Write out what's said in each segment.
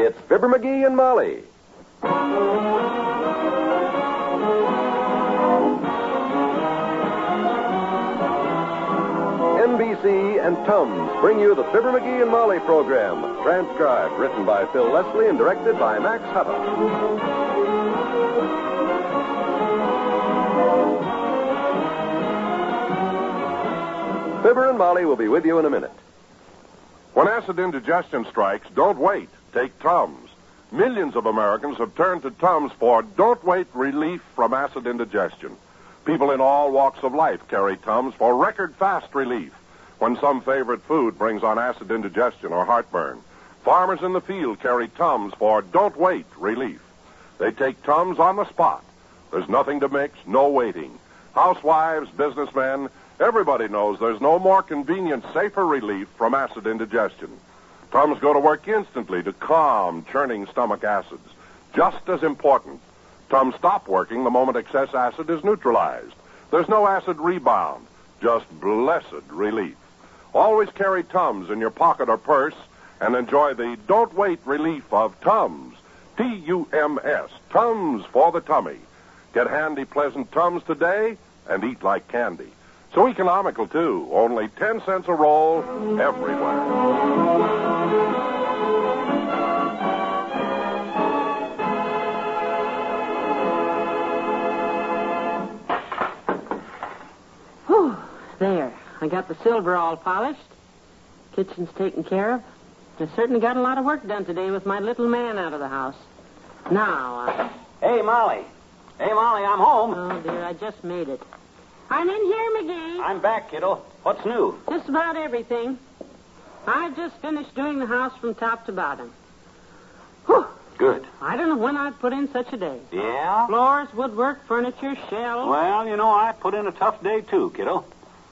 It's Fibber McGee and Molly. NBC and Tums bring you the Fibber McGee and Molly program, transcribed, written by Phil Leslie and directed by Max Hutta. Fibber and Molly will be with you in a minute. When acid indigestion strikes, don't wait. Take Tums. Millions of Americans have turned to Tums for don't-wait relief from acid indigestion. People in all walks of life carry Tums for record-fast relief when some favorite food brings on acid indigestion or heartburn. Farmers in the field carry Tums for don't-wait relief. They take Tums on the spot. There's nothing to mix, no waiting. Housewives, businessmen, everybody knows there's no more convenient, safer relief from acid indigestion. Tums go to work instantly to calm churning stomach acids. Just as important, Tums stop working the moment excess acid is neutralized. There's no acid rebound, just blessed relief. Always carry Tums in your pocket or purse and enjoy the don't-wait relief of Tums. T-U-M-S, Tums for the tummy. Get handy, pleasant Tums today and eat like candy. So economical, too. Only 10 cents a roll everywhere. Whew, there. I got the silver all polished. Kitchen's taken care of. I certainly got a lot of work done today with my little man out of the house. Now, Hey, Molly. Hey, Molly, I'm home. Oh, dear, I just made it. I'm in here, McGee. I'm back, kiddo. What's new? Just about everything. I've just finished doing the house from top to bottom. Whew. Good. I don't know when I've put in such a day. Yeah? Floors, woodwork, furniture, shelves. Well, you know, I put in a tough day, too, kiddo.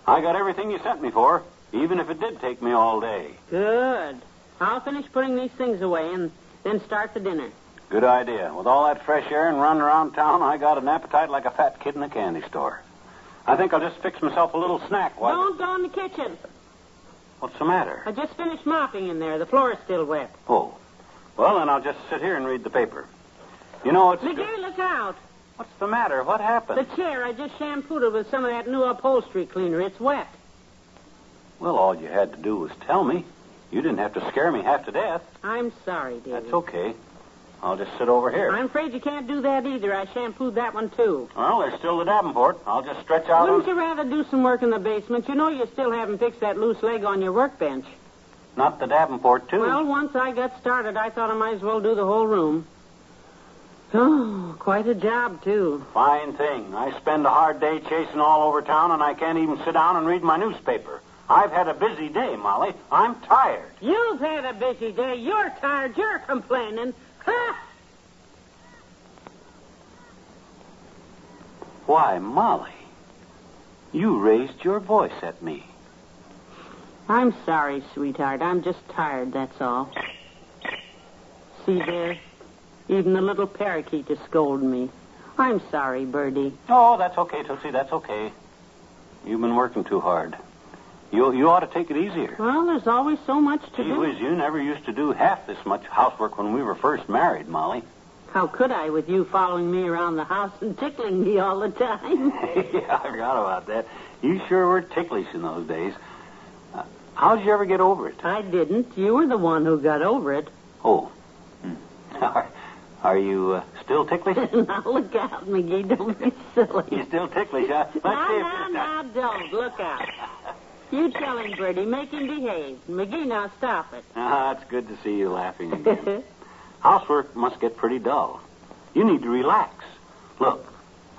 I got everything you sent me for, even if it did take me all day. Good. I'll finish putting these things away and then start the dinner. Good idea. With all that fresh air and running around town, I got an appetite like a fat kid in a candy store. I think I'll just fix myself a little snack while... Don't go in the kitchen. What's the matter? I just finished mopping in there. The floor is still wet. Oh. Well, then I'll just sit here and read the paper. You know, it's... McGee, look out. What's the matter? What happened? The chair, I just shampooed it with some of that new upholstery cleaner. It's wet. Well, all you had to do was tell me. You didn't have to scare me half to death. I'm sorry, dear. That's okay. I'll just sit over here. I'm afraid you can't do that either. I shampooed that one, too. Well, there's still the Davenport. I'll just stretch out Wouldn't you rather do some work in the basement? You know you still haven't fixed that loose leg on your workbench. Not the Davenport, too. Well, once I got started, I thought I might as well do the whole room. Oh, quite a job, too. Fine thing. I spend a hard day chasing all over town, and I can't even sit down and read my newspaper. I've had a busy day, Molly. I'm tired. You've had a busy day. You're tired. You're complaining. Ha! Why, Molly, you raised your voice at me. I'm sorry, sweetheart. I'm just tired, that's all. See there? Even the little parakeet is scolding me. I'm sorry, Birdie. Oh, that's okay, Tootsie. That's okay. You've been working too hard. You ought to take it easier. Well, there's always so much to Gee do. whiz, you never used to do half this much housework when we were first married, Molly. How could I with you following me around the house and tickling me all the time? Yeah, I forgot about that. You sure were ticklish in those days. How'd you ever get over it? I didn't. You were the one who got over it. Oh. Are you still ticklish? Now, look out, McGee. Don't be silly. You're still ticklish, huh? Now, don't. Look out. You tell him, Birdie. Make him behave. McGee, now stop it. It's good to see you laughing again. Housework must get pretty dull. You need to relax. Look,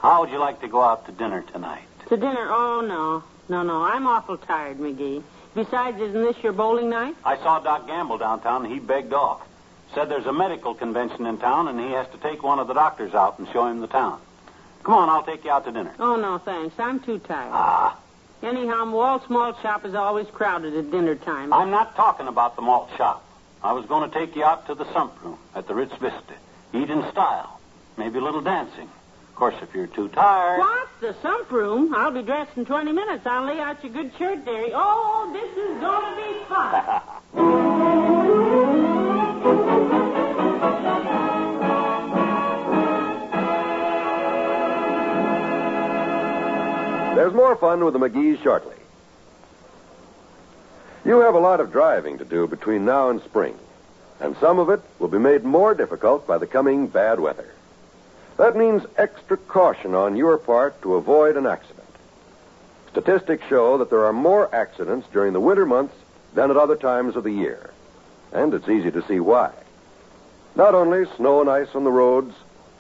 how would you like to go out to dinner tonight? To dinner? Oh, no. No. I'm awful tired, McGee. Besides, isn't this your bowling night? I saw Doc Gamble downtown, and he begged off. Said there's a medical convention in town, and he has to take one of the doctors out and show him the town. Come on, I'll take you out to dinner. Oh, no, thanks. I'm too tired. Anyhow, Walt's malt shop is always crowded at dinner time. I'm not talking about the malt shop. I was going to take you out to the sump room at the Ritz Vista. Eat in style. Maybe a little dancing. Of course, if you're too tired... What? The sump room? I'll be dressed in 20 minutes. I'll lay out your good shirt there. Oh, this is going to be fun. fun with the McGees shortly. You have a lot of driving to do between now and spring, and some of it will be made more difficult by the coming bad weather. That means extra caution on your part to avoid an accident. Statistics show that there are more accidents during the winter months than at other times of the year, and it's easy to see why. Not only snow and ice on the roads,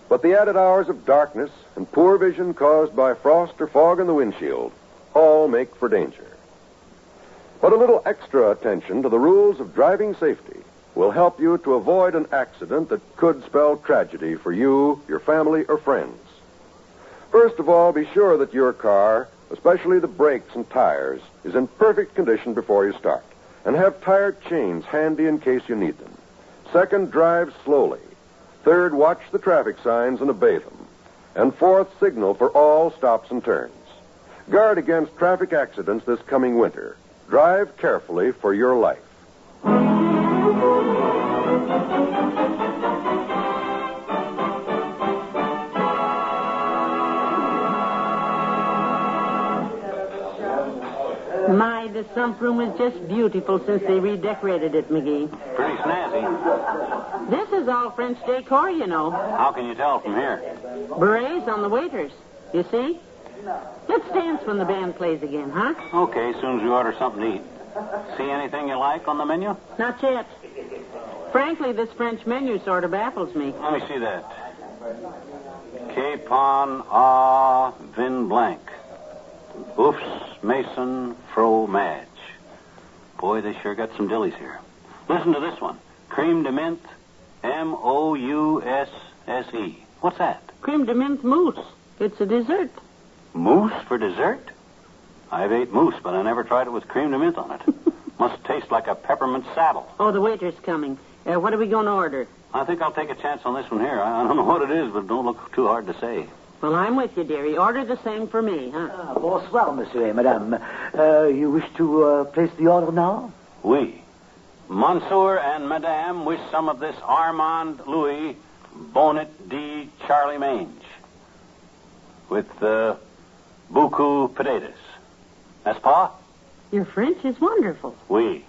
but the added hours of darkness and poor vision caused by frost or fog in the windshield all make for danger. But a little extra attention to the rules of driving safety will help you to avoid an accident that could spell tragedy for you, your family, or friends. First of all, be sure that your car, especially the brakes and tires, is in perfect condition before you start, and have tire chains handy in case you need them. Second, drive slowly. Third, watch the traffic signs and obey them. And fourth, signal for all stops and turns. Guard against traffic accidents this coming winter. Drive carefully for your life. My, the sump room is just beautiful since they redecorated it, McGee. Pretty snazzy. This is all French decor, you know. How can you tell from here? Berets on the waiters. You see? Let's dance when the band plays again, huh? Okay, as soon as we order something to eat. See anything you like on the menu? Not yet. Frankly, this French menu sort of baffles me. Let me see that. Capon à vin blanc. Oufs Mason fromage. Boy, they sure got some dillies here. Listen to this one. Creme de menthe, M-O-U-S-S-E. What's that? Creme de menthe mousse. It's a dessert. Mousse for dessert? I've ate mousse, but I never tried it with creme de menthe on it. Must taste like a peppermint saddle. Oh, the waiter's coming. What are we going to order? I think I'll take a chance on this one here. I don't know what it is, but it don't look too hard to say. Well, I'm with you, dearie. Order the same for me, huh? Bonsoir, monsieur et madame. You wish to place the order now? Oui. Monsieur and madame wish some of this Armand Louis Bonnet de Charlie Mange. With beaucoup potatoes. N'est-ce pas? Your French is wonderful. Oui.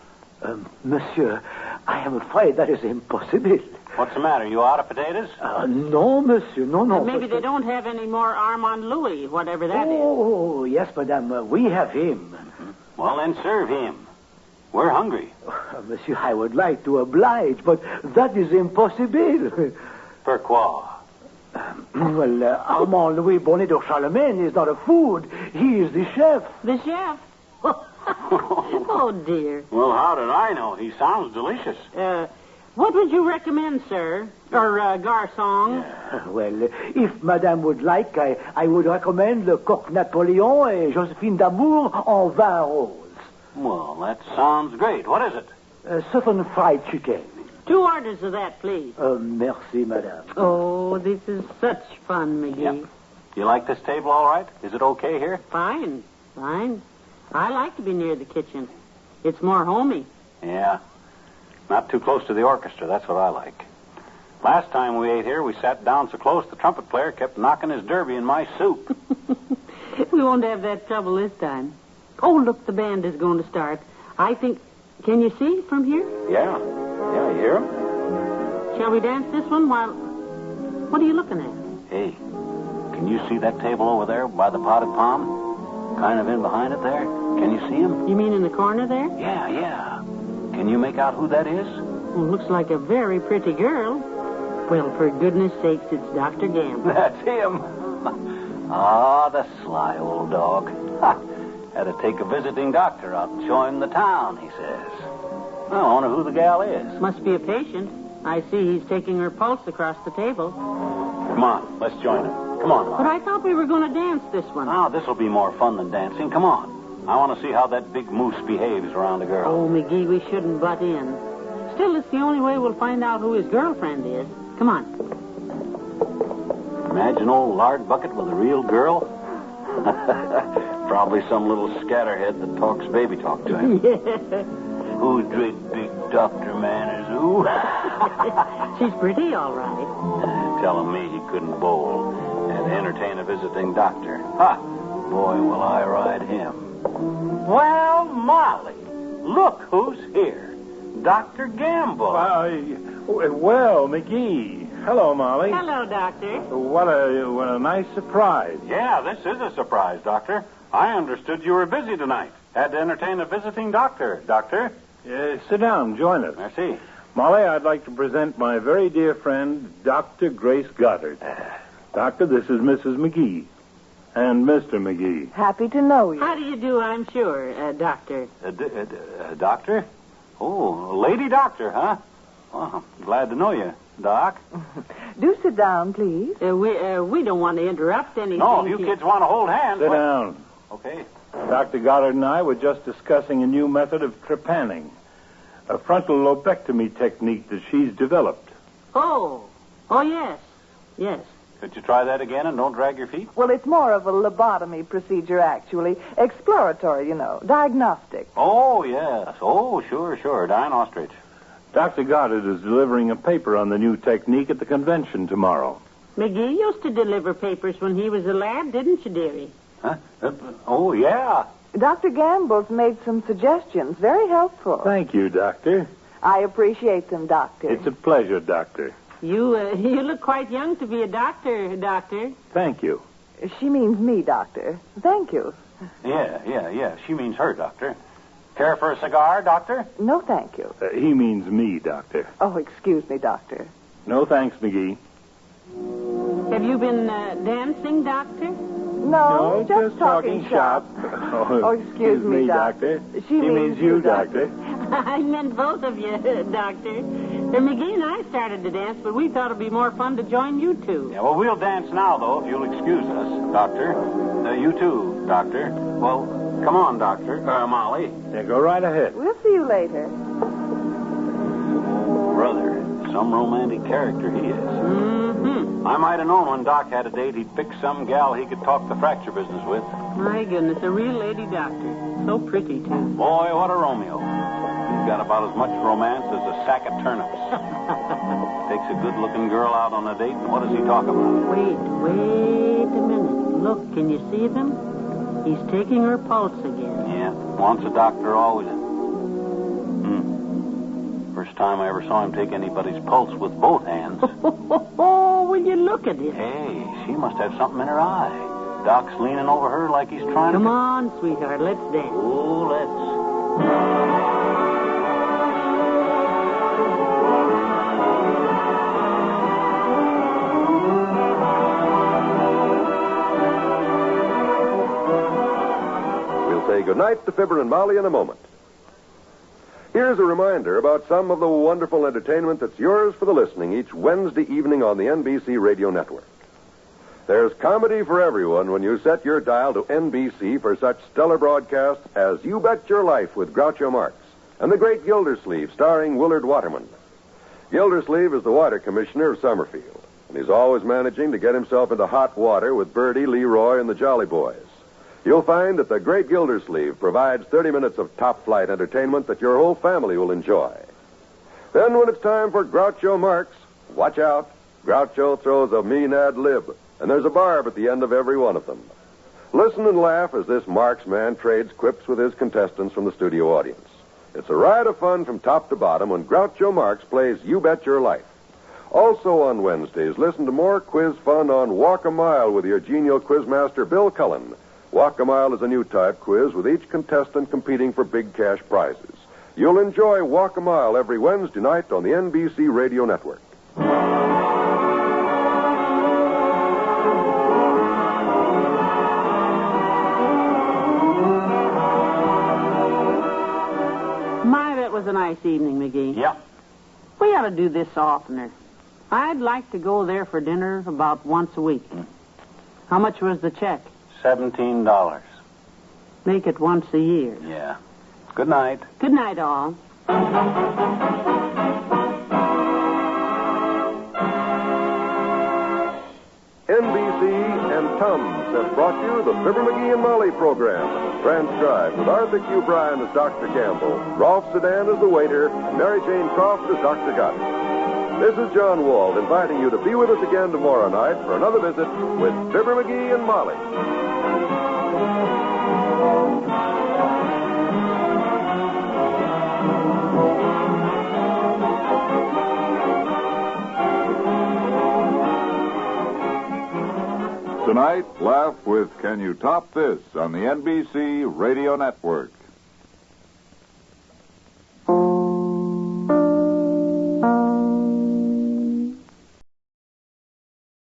Monsieur, I am afraid that is impossible. What's the matter? You out of potatoes? No, monsieur, no. Maybe they don't have any more Armand Louis, whatever that is. Oh, yes, madame, we have him. Mm-hmm. Well, then serve him. We're hungry. Monsieur, I would like to oblige, but that is impossible. Pourquoi? Well, Armand Louis Bonnet de Charlemagne is not a food. He is the chef. The chef? Oh, dear. Well, how did I know? He sounds delicious. What would you recommend, sir? Or, garçon? Well, if madame would like, I would recommend le Coq Napoléon et Joséphine d'Amour en vin rose. Well, that sounds great. What is it? Southern fried chicken. 2 orders of that, please. Merci, madame. Oh, this is such fun, McGee. Yep. You like this table all right? Is it okay here? Fine. I like to be near the kitchen. It's more homey. Yeah. Not too close to the orchestra. That's what I like. Last time we ate here, we sat down so close the trumpet player kept knocking his derby in my soup. We won't have that trouble this time. Oh, look, the band is going to start. I think... Can you see from here? Yeah, you hear him? Shall we dance this one while... What are you looking at? Hey, can you see that table over there by the potted palm? Kind of in behind it there? Can you see him? You mean in the corner there? Yeah. Can you make out who that is? Well, looks like a very pretty girl. Well, for goodness sakes, it's Dr. Gamble. That's him. The sly old dog. Had to take a visiting doctor out and show him the town, he says. I wonder who the gal is. Must be a patient. I see he's taking her pulse across the table. Come on, let's join him. Come on, But I thought we were going to dance this one. This'll be more fun than dancing. Come on. I want to see how that big moose behaves around a girl. Oh, McGee, we shouldn't butt in. Still, it's the only way we'll find out who his girlfriend is. Come on. Imagine old Lard Bucket with a real girl. Probably some little scatterhead that talks baby talk to him. Yeah. Who's great big doctor man is who? She's pretty, all right. Telling me he couldn't bowl and entertain a visiting doctor. Ha! Boy, will I ride him. Well, Molly, look who's here. Dr. Gamble. Well, McGee. Hello, Molly. Hello, Doctor. What a nice surprise. Yeah, this is a surprise, Doctor. I understood you were busy tonight. Had to entertain a visiting doctor, Doctor. Sit down. Join us. Merci. Molly, I'd like to present my very dear friend, Dr. Grace Goddard. Doctor, this is Mrs. McGee. And Mr. McGee. Happy to know you. How do you do, I'm sure, Doctor? Doctor? Oh, lady doctor, huh? Well, I'm glad to know you, Doc. Do sit down, please. We don't want to interrupt anything. No, if you kids want to hold hands. Sit down. Okay. Dr. Goddard and I were just discussing a new method of trepanning, a frontal lobectomy technique that she's developed. Oh, yes. Yes. Could you try that again and don't drag your feet? Well, it's more of a lobotomy procedure, actually. Exploratory, diagnostic. Oh, yes. Oh, sure. Diane Ostrich. Dr. Goddard is delivering a paper on the new technique at the convention tomorrow. McGee used to deliver papers when he was a lad, didn't you, dearie? Huh? Oh, yeah. Dr. Gamble's made some suggestions. Very helpful. Thank you, Doctor. I appreciate them, Doctor. It's a pleasure, Doctor. You look quite young to be a doctor, Doctor. Thank you. She means me, Doctor. Thank you. Yeah. She means her, Doctor. Care for a cigar, Doctor? No, thank you. He means me, Doctor. Oh, excuse me, Doctor. No thanks, McGee. Have you been dancing, Doctor? No, just talking shop. Oh, excuse me, Doctor. She means you, Doctor. I meant both of you, Doctor. McGee and I started to dance, but we thought it'd be more fun to join you two. Yeah, well, we'll dance now, though, if you'll excuse us, Doctor. You too, Doctor. Well, come on, Doctor. Molly. Yeah, go right ahead. We'll see you later. Brother, some romantic character he is. Mm-hmm. I might have known when Doc had a date he'd pick some gal he could talk the fracture business with. My goodness, a real lady doctor. So pretty, too. Boy, what a Romeo. He's got about as much romance as a sack of turnips. Takes a good-looking girl out on a date, and what does he talk about? Wait a minute. Look, can you see them? He's taking her pulse again. Yeah, once a doctor, always a... First time I ever saw him take anybody's pulse with both hands. Oh, will you look at it? Hey, she must have something in her eye. Doc's leaning over her like he's trying Come to... on, sweetheart, let's dance. Oh, let's... Say goodnight to Fibber and Molly in a moment. Here's a reminder about some of the wonderful entertainment that's yours for the listening each Wednesday evening on the NBC Radio Network. There's comedy for everyone when you set your dial to NBC for such stellar broadcasts as You Bet Your Life with Groucho Marx and The Great Gildersleeve starring Willard Waterman. Gildersleeve is the water commissioner of Summerfield, and he's always managing to get himself into hot water with Bertie, Leroy, and the Jolly Boys. You'll find that the Great Gildersleeve provides 30 minutes of top-flight entertainment that your whole family will enjoy. Then when it's time for Groucho Marx, watch out. Groucho throws a mean ad lib, and there's a barb at the end of every one of them. Listen and laugh as this Marx man trades quips with his contestants from the studio audience. It's a ride of fun from top to bottom when Groucho Marx plays You Bet Your Life. Also on Wednesdays, listen to more quiz fun on Walk a Mile with your genial quizmaster, Bill Cullen. Walk a Mile is a new type quiz with each contestant competing for big cash prizes. You'll enjoy Walk a Mile every Wednesday night on the NBC Radio Network. My, that was a nice evening, McGee. Yeah. We ought to do this oftener. I'd like to go there for dinner about once a week. How much was the check? $17. Make it once a year. Yeah. Good night. Good night, all. NBC and Tums have brought you the Fibber McGee and Molly program, transcribed with Arthur Q. Bryan as Dr. Gamble, Rolf Sedan as the waiter, and Mary Jane Croft as Dr. Goddard. This is John Wald inviting you to be with us again tomorrow night for another visit with Fibber McGee and Molly. Tonight, laugh with Can You Top This on the NBC Radio Network.